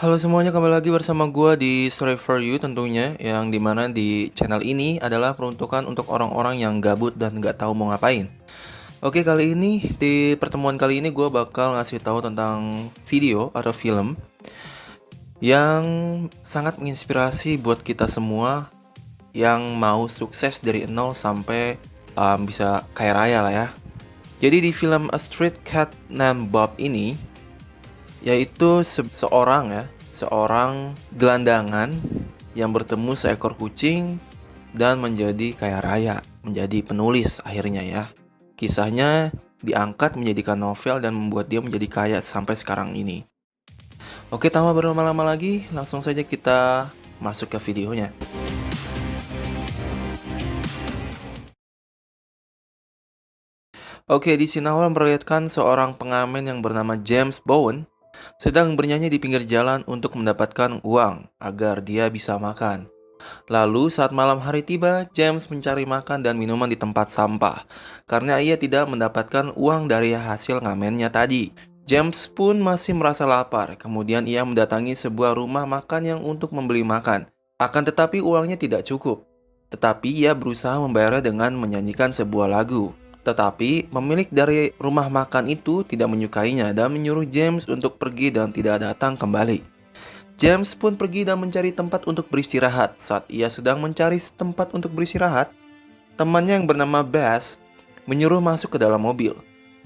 Halo semuanya, kembali lagi bersama gua di Story for You tentunya, yang dimana di channel ini adalah peruntukan untuk orang-orang yang gabut dan nggak tahu mau ngapain. Oke, kali ini di pertemuan kali ini gua bakal ngasih tahu tentang video atau film yang sangat menginspirasi buat kita semua yang mau sukses dari nol sampai bisa kaya raya lah ya. Jadi di film A Street Cat Named Bob ini, yaitu seorang gelandangan yang bertemu seekor kucing dan menjadi kaya raya, menjadi penulis akhirnya ya. Kisahnya diangkat menjadikan novel dan membuat dia menjadi kaya sampai sekarang ini. Oke, tanpa berlama-lama lagi, langsung saja kita masuk ke videonya. Oke, di sini awal memperlihatkan seorang pengamen yang bernama James Bowen sedang bernyanyi di pinggir jalan untuk mendapatkan uang agar dia bisa makan. Lalu saat malam hari tiba, James mencari makan dan minuman di tempat sampah karena ia tidak mendapatkan uang dari hasil ngamennya tadi. James pun masih merasa lapar, kemudian ia mendatangi sebuah rumah makan yang untuk membeli makan. Akan tetapi uangnya tidak cukup. Tetapi ia berusaha membayarnya dengan menyanyikan sebuah lagu. Tetapi pemilik dari rumah makan itu tidak menyukainya dan menyuruh James untuk pergi dan tidak datang kembali. James pun pergi dan mencari tempat untuk beristirahat. Saat ia sedang mencari tempat untuk beristirahat, temannya yang bernama Bess menyuruh masuk ke dalam mobil.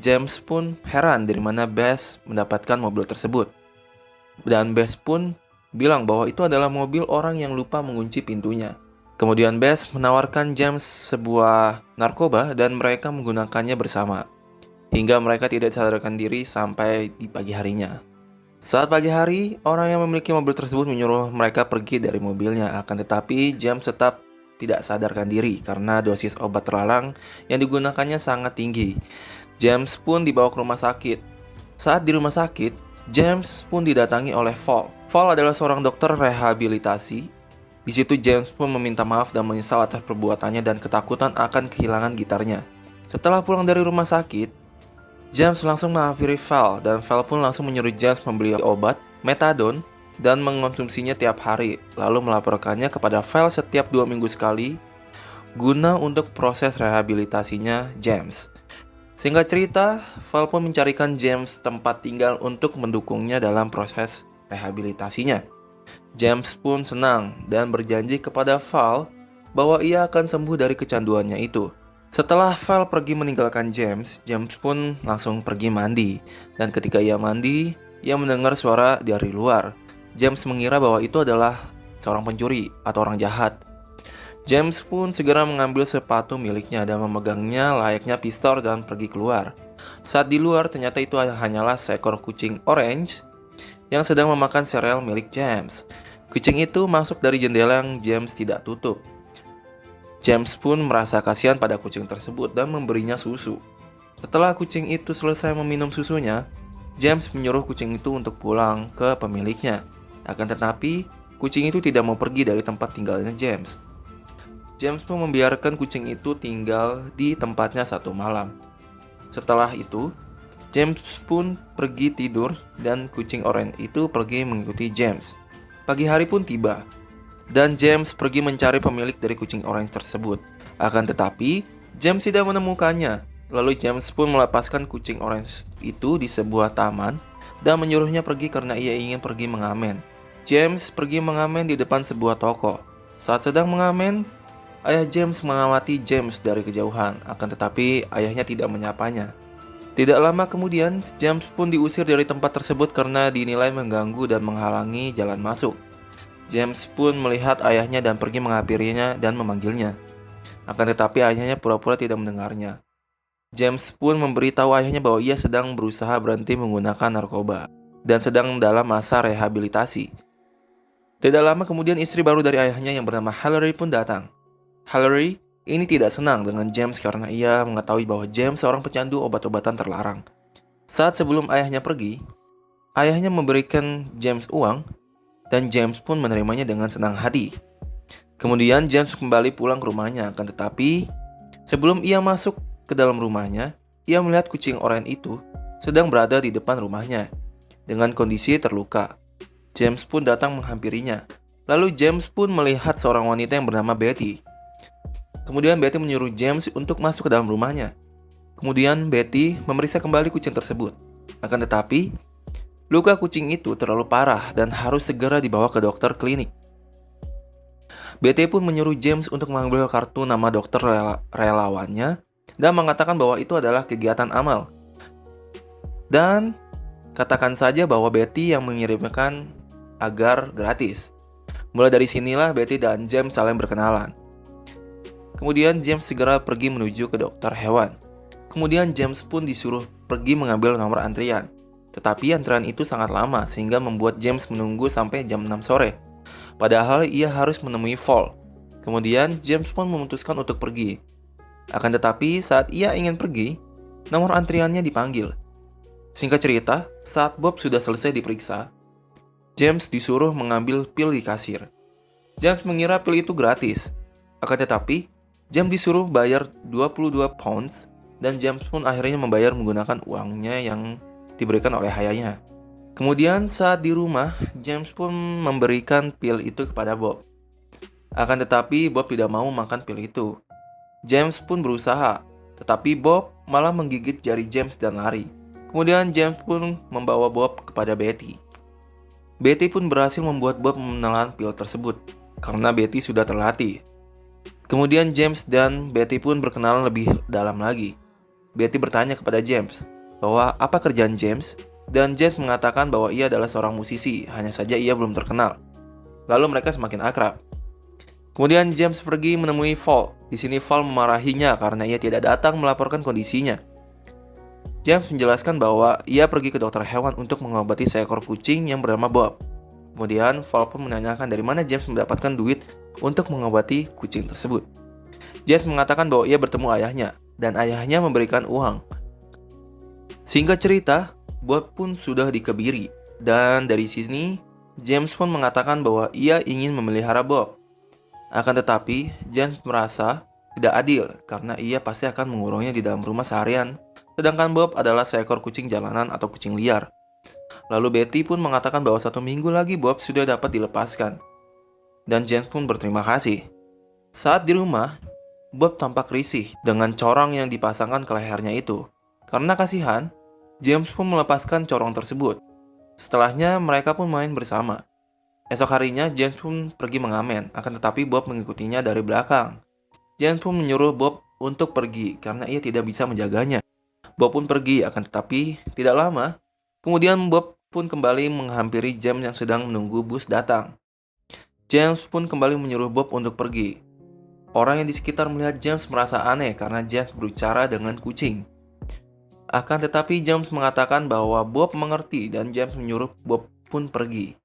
James pun heran dari mana Bess mendapatkan mobil tersebut. Dan Bess pun bilang bahwa itu adalah mobil orang yang lupa mengunci pintunya. Kemudian Bess menawarkan James sebuah narkoba dan mereka menggunakannya bersama. Hingga mereka tidak sadarkan diri sampai di pagi harinya. Saat pagi hari, orang yang memiliki mobil tersebut menyuruh mereka pergi dari mobilnya. Akan tetapi, James tetap tidak sadarkan diri karena dosis obat terlarang yang digunakannya sangat tinggi. James pun dibawa ke rumah sakit. Saat di rumah sakit, James pun didatangi oleh Val. Val adalah seorang dokter rehabilitasi. Di situ James pun meminta maaf dan menyesal atas perbuatannya dan ketakutan akan kehilangan gitarnya. Setelah pulang dari rumah sakit, James langsung menghampiri Val dan Val pun langsung menyuruh James membeli obat metadon dan mengonsumsinya tiap hari, lalu melaporkannya kepada Val setiap 2 minggu sekali guna untuk proses rehabilitasinya James. Singkat cerita, Val pun mencarikan James tempat tinggal untuk mendukungnya dalam proses rehabilitasinya. James pun senang dan berjanji kepada Val bahwa ia akan sembuh dari kecanduannya itu. Setelah Val pergi meninggalkan James, James pun langsung pergi mandi. Dan ketika ia mandi, ia mendengar suara dari luar. James mengira bahwa itu adalah seorang pencuri atau orang jahat. James pun segera mengambil sepatu miliknya dan memegangnya layaknya pistol dan pergi keluar. Saat di luar, ternyata itu hanyalah seekor kucing orange yang sedang memakan sereal milik James. Kucing itu masuk dari jendela yang James tidak tutup. James pun merasa kasihan pada kucing tersebut dan memberinya susu. Setelah kucing itu selesai meminum susunya, James menyuruh kucing itu untuk pulang ke pemiliknya. Akan tetapi, kucing itu tidak mau pergi dari tempat tinggalnya James. James pun membiarkan kucing itu tinggal di tempatnya 1 malam. Setelah itu, James pun pergi tidur dan kucing oranye itu pergi mengikuti James. Pagi hari pun tiba, dan James pergi mencari pemilik dari kucing orange tersebut. Akan tetapi, James tidak menemukannya. Lalu James pun melepaskan kucing orange itu di sebuah taman dan menyuruhnya pergi karena ia ingin pergi mengamen. James pergi mengamen di depan sebuah toko. Saat sedang mengamen, ayah James mengamati James dari kejauhan. Akan tetapi, ayahnya tidak menyapanya. Tidak lama kemudian, James pun diusir dari tempat tersebut karena dinilai mengganggu dan menghalangi jalan masuk. James pun melihat ayahnya dan pergi menghampirinya dan memanggilnya. Akan tetapi ayahnya pura-pura tidak mendengarnya. James pun memberitahu ayahnya bahwa ia sedang berusaha berhenti menggunakan narkoba dan sedang dalam masa rehabilitasi. Tidak lama kemudian istri baru dari ayahnya yang bernama Hillary pun datang. Hillary ini tidak senang dengan James karena ia mengetahui bahwa James seorang pecandu obat-obatan terlarang. Saat sebelum ayahnya pergi, ayahnya memberikan James uang dan James pun menerimanya dengan senang hati. Kemudian James kembali pulang ke rumahnya, akan tetapi sebelum ia masuk ke dalam rumahnya, ia melihat kucing oranye itu sedang berada di depan rumahnya dengan kondisi terluka. James pun datang menghampirinya. Lalu James pun melihat seorang wanita yang bernama Betty. Kemudian Betty menyuruh James untuk masuk ke dalam rumahnya. Kemudian Betty memeriksa kembali kucing tersebut. Akan tetapi, luka kucing itu terlalu parah dan harus segera dibawa ke dokter klinik. Betty pun menyuruh James untuk mengambil kartu nama dokter relawannya dan mengatakan bahwa itu adalah kegiatan amal. Dan katakan saja bahwa Betty yang mengirimkan agar gratis. Mulai dari sinilah Betty dan James saling berkenalan. Kemudian James segera pergi menuju ke dokter hewan. Kemudian James pun disuruh pergi mengambil nomor antrian. Tetapi antrian itu sangat lama sehingga membuat James menunggu sampai jam 6 sore. Padahal ia harus menemui Fall. Kemudian James pun memutuskan untuk pergi. Akan tetapi saat ia ingin pergi, nomor antriannya dipanggil. Singkat cerita, saat Bob sudah selesai diperiksa, James disuruh mengambil pil di kasir. James mengira pil itu gratis. Akan tetapi, James disuruh bayar 22 pounds dan James pun akhirnya membayar menggunakan uangnya yang diberikan oleh ayahnya. Kemudian saat di rumah, James pun memberikan pil itu kepada Bob. Akan tetapi, Bob tidak mau makan pil itu. James pun berusaha, tetapi Bob malah menggigit jari James dan lari. Kemudian James pun membawa Bob kepada Betty. Betty pun berhasil membuat Bob menelan pil tersebut, karena Betty sudah terlatih. Kemudian James dan Betty pun berkenalan lebih dalam lagi. Betty bertanya kepada James bahwa apa kerjaan James, dan James mengatakan bahwa ia adalah seorang musisi, hanya saja ia belum terkenal. Lalu mereka semakin akrab. Kemudian James pergi menemui Fall. Di sini Fall memarahinya karena ia tidak datang melaporkan kondisinya. James menjelaskan bahwa ia pergi ke dokter hewan untuk mengobati seekor kucing yang bernama Bob. Kemudian Fall pun menanyakan dari mana James mendapatkan duit untuk mengobati kucing tersebut. James mengatakan bahwa ia bertemu ayahnya dan ayahnya memberikan uang. Singkat cerita, Bob pun sudah dikebiri dan dari sini James pun mengatakan bahwa ia ingin memelihara Bob. Akan tetapi, James merasa tidak adil karena ia pasti akan mengurungnya di dalam rumah seharian. Sedangkan Bob adalah seekor kucing jalanan atau kucing liar. Lalu Betty pun mengatakan bahwa 1 minggu lagi Bob sudah dapat dilepaskan. Dan James pun berterima kasih. Saat di rumah, Bob tampak risih dengan corong yang dipasangkan ke lehernya itu. Karena kasihan, James pun melepaskan corong tersebut. Setelahnya mereka pun main bersama. Esok harinya James pun pergi mengamen, akan tetapi Bob mengikutinya dari belakang. James pun menyuruh Bob untuk pergi karena ia tidak bisa menjaganya. Bob pun pergi, akan tetapi tidak lama. Kemudian Bob pun kembali menghampiri James yang sedang menunggu bus datang. James pun kembali menyuruh Bob untuk pergi. Orang yang di sekitar melihat James merasa aneh karena James berbicara dengan kucing. Akan tetapi James mengatakan bahwa Bob mengerti dan James menyuruh Bob pun pergi.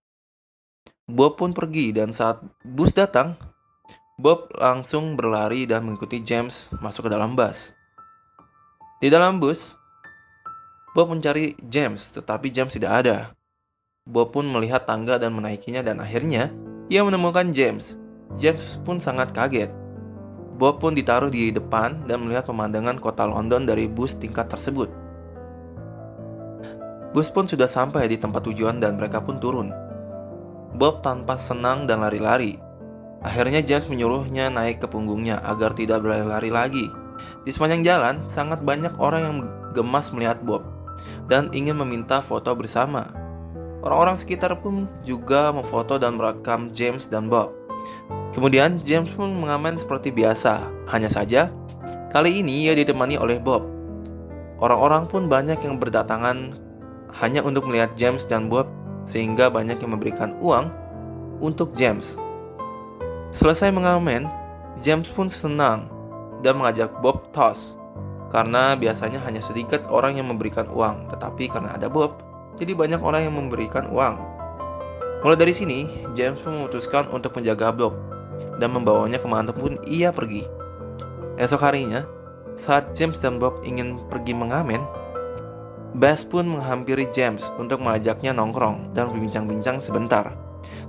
Bob pun pergi dan saat bus datang, Bob langsung berlari dan mengikuti James masuk ke dalam bus. Di dalam bus, Bob mencari James, tetapi James tidak ada. Bob pun melihat tangga dan menaikinya dan akhirnya ia menemukan James. James pun sangat kaget. Bob pun ditaruh di depan dan melihat pemandangan kota London dari bus tingkat tersebut. Bus pun sudah sampai di tempat tujuan dan mereka pun turun. Bob tanpa senang dan lari-lari. Akhirnya James menyuruhnya naik ke punggungnya agar tidak berlari-lari lagi. Di sepanjang jalan, sangat banyak orang yang gemas melihat Bob dan ingin meminta foto bersama. Orang-orang sekitar pun juga memfoto dan merekam James dan Bob. Kemudian James pun mengamen seperti biasa. Hanya saja, kali ini ia ditemani oleh Bob. Orang-orang pun banyak yang berdatangan hanya untuk melihat James dan Bob, sehingga banyak yang memberikan uang untuk James. Selesai mengamen, James pun senang dan mengajak Bob toast. Karena biasanya hanya sedikit orang yang memberikan uang, tetapi karena ada Bob, jadi banyak orang yang memberikan uang. Mulai dari sini, James memutuskan untuk menjaga Bob dan membawanya kemanapun ia pergi. Esok harinya, saat James dan Bob ingin pergi mengamen, Bess pun menghampiri James untuk mengajaknya nongkrong dan berbincang-bincang sebentar.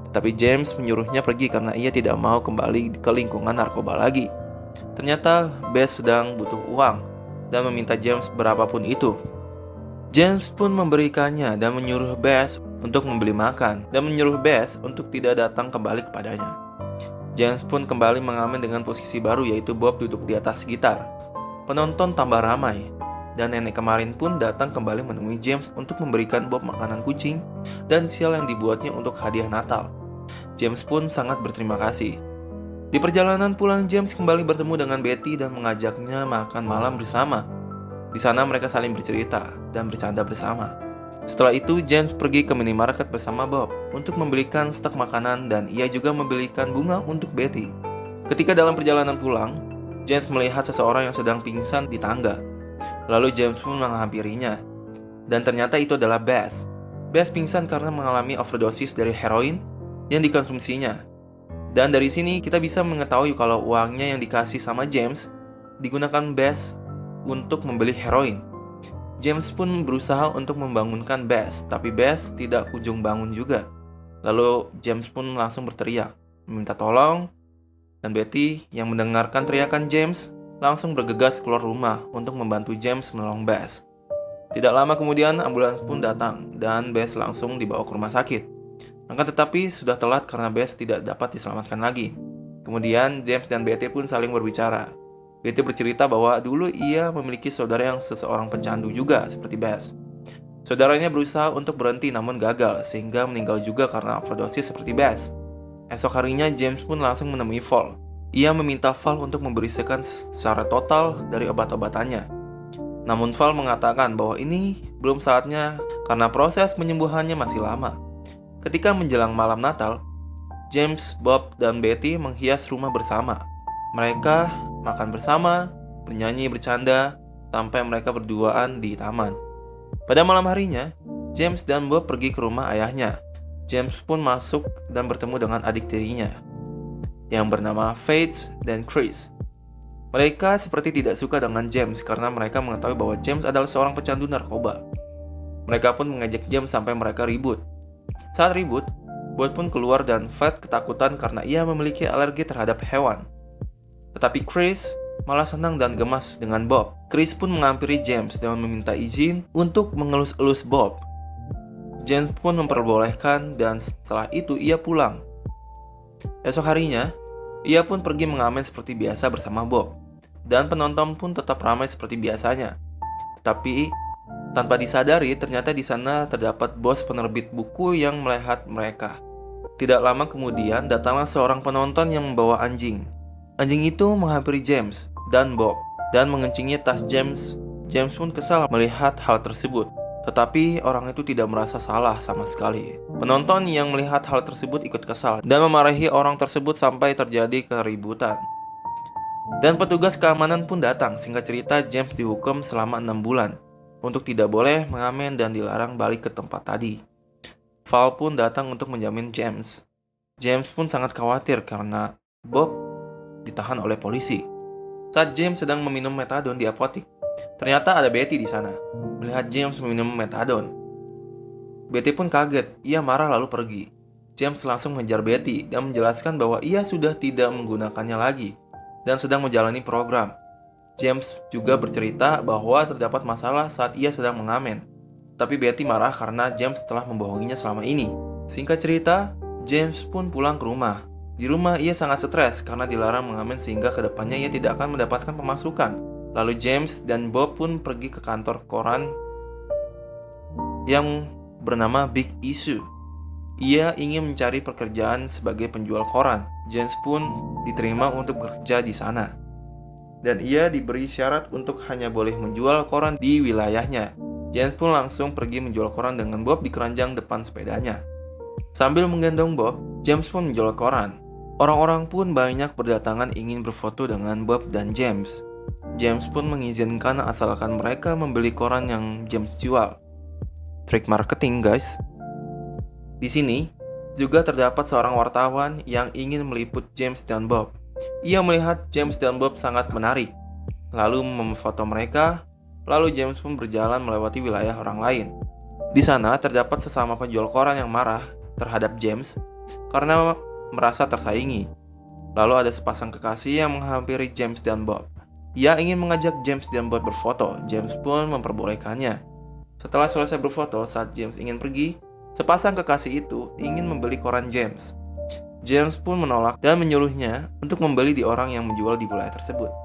Tetapi James menyuruhnya pergi karena ia tidak mau kembali ke lingkungan narkoba lagi. Ternyata Bess sedang butuh uang dan meminta James berapapun itu. James pun memberikannya dan menyuruh Bess untuk membeli makan dan menyuruh Bess untuk tidak datang kembali kepadanya. James pun kembali mengamen dengan posisi baru, yaitu Bob duduk di atas gitar. Penonton tambah ramai, dan nenek kemarin pun datang kembali menemui James untuk memberikan Bob makanan kucing dan sial yang dibuatnya untuk hadiah Natal. James pun sangat berterima kasih. Di perjalanan pulang, James kembali bertemu dengan Betty dan mengajaknya makan malam bersama. Di sana mereka saling bercerita dan bercanda bersama. Setelah itu, James pergi ke minimarket bersama Bob untuk membelikan stok makanan dan ia juga membelikan bunga untuk Betty. Ketika dalam perjalanan pulang, James melihat seseorang yang sedang pingsan di tangga. Lalu James pun menghampirinya. Dan ternyata itu adalah Bess. Bess pingsan karena mengalami overdosis dari heroin yang dikonsumsinya. Dan dari sini kita bisa mengetahui kalau uangnya yang dikasih sama James digunakan Bess untuk membeli heroin. James pun berusaha untuk membangunkan Bess, tapi Bess tidak kunjung bangun juga. Lalu James pun langsung berteriak, meminta tolong, dan Betty yang mendengarkan teriakan James langsung bergegas keluar rumah untuk membantu James menolong Bess. Tidak lama kemudian ambulans pun datang dan Bess langsung dibawa ke rumah sakit. Akan tetapi sudah telat karena Bess tidak dapat diselamatkan lagi. Kemudian James dan Betty pun saling berbicara. Betty bercerita bahwa dulu ia memiliki saudara yang seseorang pecandu juga seperti Bess. Saudaranya berusaha untuk berhenti namun gagal sehingga meninggal juga karena overdosis seperti Bess. Esok harinya James pun langsung menemui Val. Ia meminta Val untuk membersihkan secara total dari obat-obatannya. Namun Val mengatakan bahwa ini belum saatnya karena proses penyembuhannya masih lama. Ketika menjelang malam Natal, James, Bob, dan Betty menghias rumah bersama. Mereka makan bersama, bernyanyi bercanda, sampai mereka berduaan di taman. Pada malam harinya, James dan Bob pergi ke rumah ayahnya. James pun masuk dan bertemu dengan adik tirinya, yang bernama Faith dan Chris. Mereka seperti tidak suka dengan James karena mereka mengetahui bahwa James adalah seorang pecandu narkoba. Mereka pun mengajak James sampai mereka ribut. Saat ribut, Bob pun keluar dan Faith ketakutan karena ia memiliki alergi terhadap hewan. Tetapi Chris malah senang dan gemas dengan Bob. Chris pun menghampiri James dan meminta izin untuk mengelus-elus Bob. James pun memperbolehkan dan setelah itu ia pulang. Esok harinya, ia pun pergi mengamen seperti biasa bersama Bob. Dan penonton pun tetap ramai seperti biasanya. Tetapi tanpa disadari ternyata di sana terdapat bos penerbit buku yang melihat mereka. Tidak lama kemudian datanglah seorang penonton yang membawa anjing. Anjing itu menghampiri James dan Bob dan mengencingi tas James. James pun kesal melihat hal tersebut. Tetapi orang itu tidak merasa salah sama sekali. Penonton yang melihat hal tersebut ikut kesal dan memarahi orang tersebut sampai terjadi keributan. Dan petugas keamanan pun datang. Singkat cerita, James dihukum selama 6 bulan untuk tidak boleh mengamen dan dilarang balik ke tempat tadi. Val pun datang untuk menjamin James. James pun sangat khawatir karena Bob ditahan oleh polisi. Saat James sedang meminum metadon di apotik, ternyata ada Betty di sana. Melihat James meminum metadon, Betty pun kaget. Ia marah lalu pergi. James langsung mengejar Betty dan menjelaskan bahwa ia sudah tidak menggunakannya lagi dan sedang menjalani program. James juga bercerita bahwa terdapat masalah saat ia sedang mengamen. Tapi Betty marah karena James telah membohonginya selama ini. Singkat cerita, James pun pulang ke rumah. Di rumah ia sangat stres karena dilarang mengamen sehingga kedepannya ia tidak akan mendapatkan pemasukan. Lalu James dan Bob pun pergi ke kantor koran yang bernama Big Issue. Ia ingin mencari pekerjaan sebagai penjual koran. James pun diterima untuk bekerja di sana. Dan ia diberi syarat untuk hanya boleh menjual koran di wilayahnya. James pun langsung pergi menjual koran dengan Bob di keranjang depan sepedanya. Sambil menggendong Bob, James pun menjual koran. Orang-orang pun banyak berdatangan ingin berfoto dengan Bob dan James. James pun mengizinkan asalkan mereka membeli koran yang James jual. Trik marketing, guys. Di sini juga terdapat seorang wartawan yang ingin meliput James dan Bob. Ia melihat James dan Bob sangat menarik, lalu memfoto mereka. Lalu James pun berjalan melewati wilayah orang lain. Di sana terdapat sesama penjual koran yang marah terhadap James karena merasa tersaingi. Lalu ada sepasang kekasih yang menghampiri James dan Bob. Ia ingin mengajak James dan Bob berfoto. James pun memperbolehkannya. Setelah selesai berfoto, saat James ingin pergi, Sepasang kekasih itu ingin membeli koran James. James pun menolak dan menyuruhnya untuk membeli di orang yang menjual di wilayah tersebut.